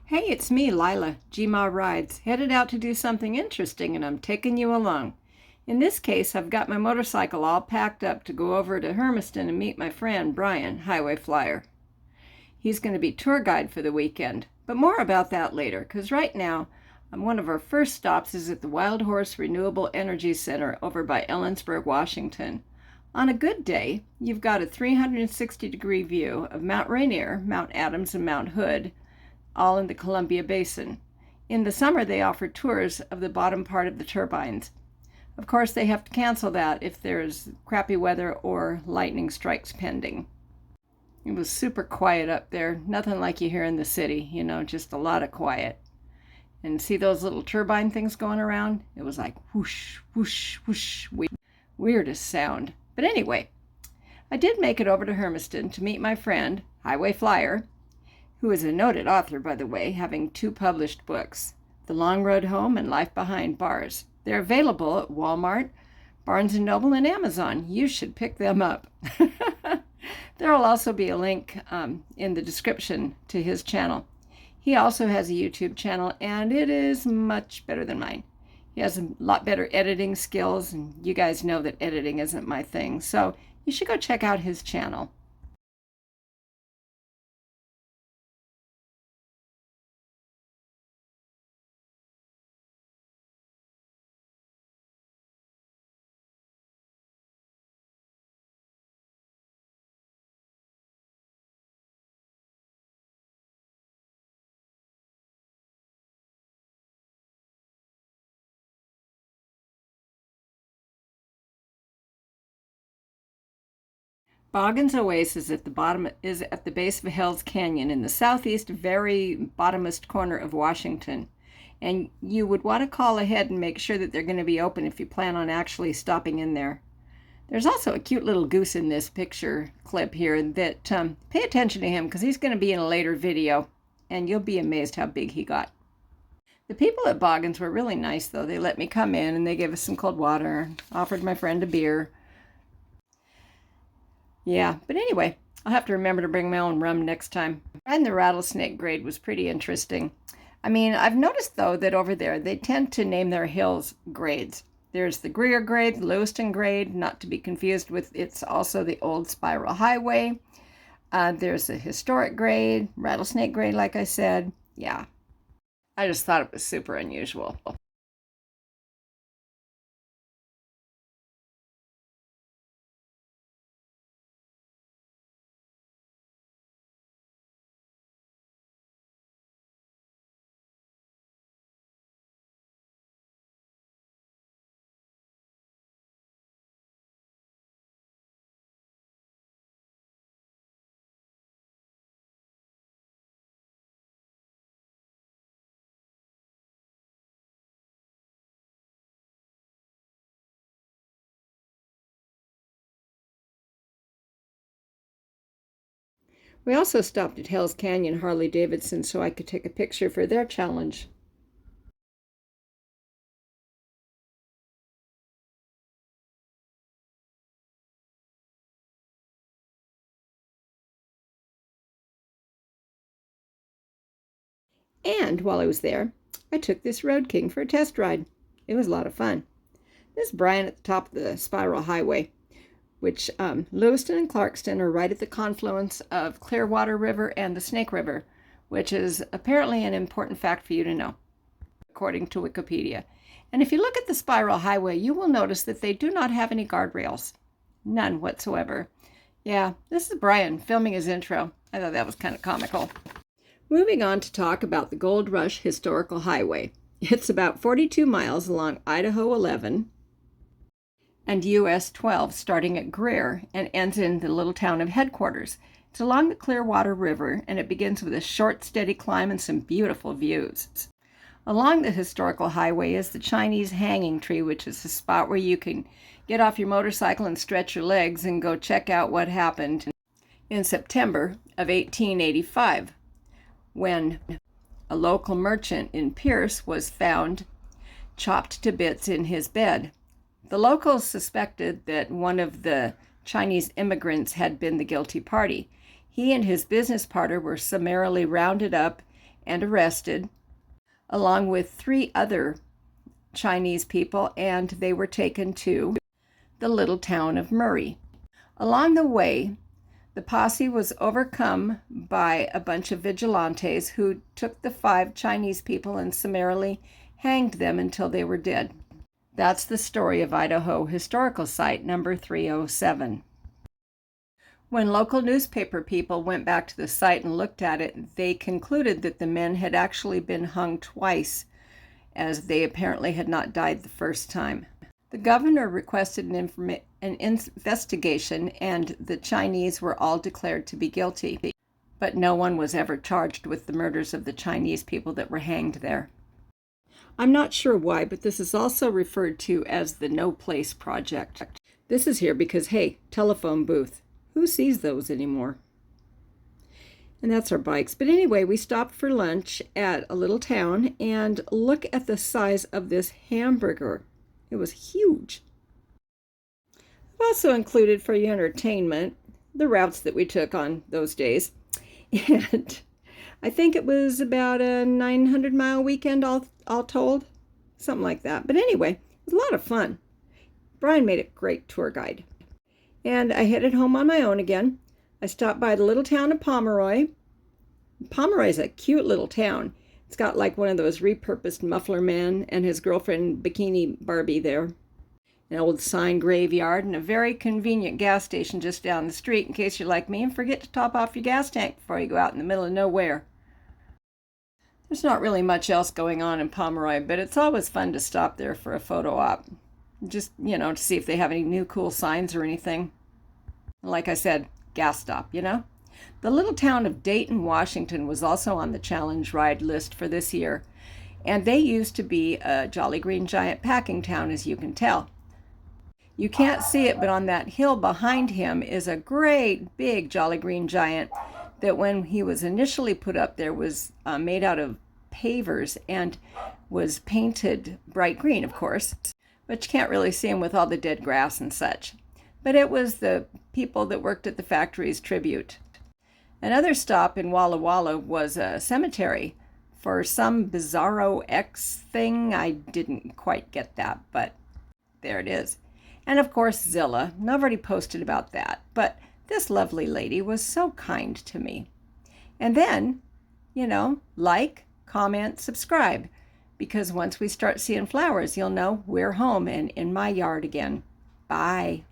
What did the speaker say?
Hey, it's me, Lila, Gma Rides, headed out to do something interesting, and I'm taking you along. In this case, I've got my motorcycle all packed up to go over to Hermiston and meet my friend, Brian, Highway Flyer. He's going to be tour guide for the weekend, but more about that later, because right now, one of our first stops is at the Wild Horse Renewable Energy Center over by Ellensburg, Washington. On a good day, you've got a 360-degree view of Mount Rainier, Mount Adams, and Mount Hood, all in the Columbia Basin. In the summer, they offer tours of the bottom part of the turbines. Of course, they have to cancel that if there's crappy weather or lightning strikes pending. It was super quiet up there, nothing like you hear in the city, just a lot of quiet. And see those little turbine things going around? It was like whoosh, whoosh, whoosh, weirdest sound. But anyway, I did make it over to Hermiston to meet my friend, Highway Flyer, who is a noted author, by the way, having 2 published books, The Long Road Home and Life Behind Bars. They're available at Walmart, Barnes & Noble, and Amazon. You should pick them up. There will also be a link in the description to his channel. He also has a YouTube channel, and it is much better than mine. He has a lot better editing skills, and you guys know that editing isn't my thing, so you should go check out his channel. Boggin's Oasis at the bottom is at the base of Hell's Canyon in the southeast, very bottomest corner of Washington. And you would want to call ahead and make sure that they're going to be open if you plan on actually stopping in there. There's also a cute little goose in this picture clip here that pay attention to him because he's going to be in a later video, and you'll be amazed how big he got. The people at Boggin's were really nice, though. They let me come in and they gave us some cold water, offered my friend a beer. Yeah, but anyway, I'll have to remember to bring my own rum next time. And the rattlesnake grade was pretty interesting. I mean, I've noticed, though, that over there, they tend to name their hills grades. There's the Greer grade, the Lewiston grade, not to be confused with, it's also the old Spiral Highway. There's the historic grade, rattlesnake grade, like I said. Yeah, I just thought it was super unusual. We also stopped at Hell's Canyon Harley-Davidson so I could take a picture for their challenge. And while I was there, I took this Road King for a test ride. It was a lot of fun. This is Brian at the top of the Spiral Highway, which Lewiston and Clarkston are right at the confluence of Clearwater River and the Snake River, which is apparently an important fact for you to know, according to Wikipedia. And if you look at the Spiral Highway, you will notice that they do not have any guardrails. None whatsoever. Yeah, this is Brian filming his intro. I thought that was kind of comical. Moving on to talk about the Gold Rush Historical Highway. It's about 42 miles along Idaho 11 and US 12, starting at Greer and ends in the little town of Headquarters. It's along the Clearwater River, and it begins with a short, steady climb and some beautiful views. Along the historical highway is the Chinese hanging tree, which is a spot where you can get off your motorcycle and stretch your legs and go check out what happened in September of 1885. When a local merchant in Pierce was found chopped to bits in his bed. The locals suspected that one of the Chinese immigrants had been the guilty party. He and his business partner were summarily rounded up and arrested, along with 3 other Chinese people, and they were taken to the little town of Murray. Along the way, the posse was overcome by a bunch of vigilantes who took the 5 Chinese people and summarily hanged them until they were dead. That's the story of Idaho Historical Site number 307. When local newspaper people went back to the site and looked at it, they concluded that the men had actually been hung twice, as they apparently had not died the first time. The governor requested an investigation, and the Chinese were all declared to be guilty, but no one was ever charged with the murders of the Chinese people that were hanged there. I'm not sure why, but this is also referred to as the No Place Project. This is here because, hey, telephone booth. Who sees those anymore? And that's our bikes. But anyway, we stopped for lunch at a little town, and look at the size of this hamburger. It was huge. I've also included for your entertainment the routes that we took on those days. And I think it was about a 900-mile weekend all told, something like that. But anyway, it was a lot of fun. Brian made a great tour guide. And I headed home on my own again. I stopped by the little town of Pomeroy. Pomeroy is a cute little town. It's got like one of those repurposed muffler men and his girlfriend Bikini Barbie there. An old sign graveyard and a very convenient gas station just down the street in case you're like me and forget to top off your gas tank before you go out in the middle of nowhere. There's not really much else going on in Pomeroy, but it's always fun to stop there for a photo op. Just, to see if they have any new cool signs or anything. Like I said, gas stop, The little town of Dayton, Washington was also on the challenge ride list for this year. And they used to be a Jolly Green Giant packing town, as you can tell. You can't see it, but on that hill behind him is a great big Jolly Green Giant that when he was initially put up there was made out of pavers and was painted bright green, of course. But you can't really see him with all the dead grass and such. But it was the people that worked at the factory's tribute. Another stop in Walla Walla was a cemetery for some bizarro X thing. I didn't quite get that, but there it is. And of course, Zilla. And I've already posted about that, but this lovely lady was so kind to me. And then, like, comment, subscribe, because once we start seeing flowers, you'll know we're home and in my yard again. Bye.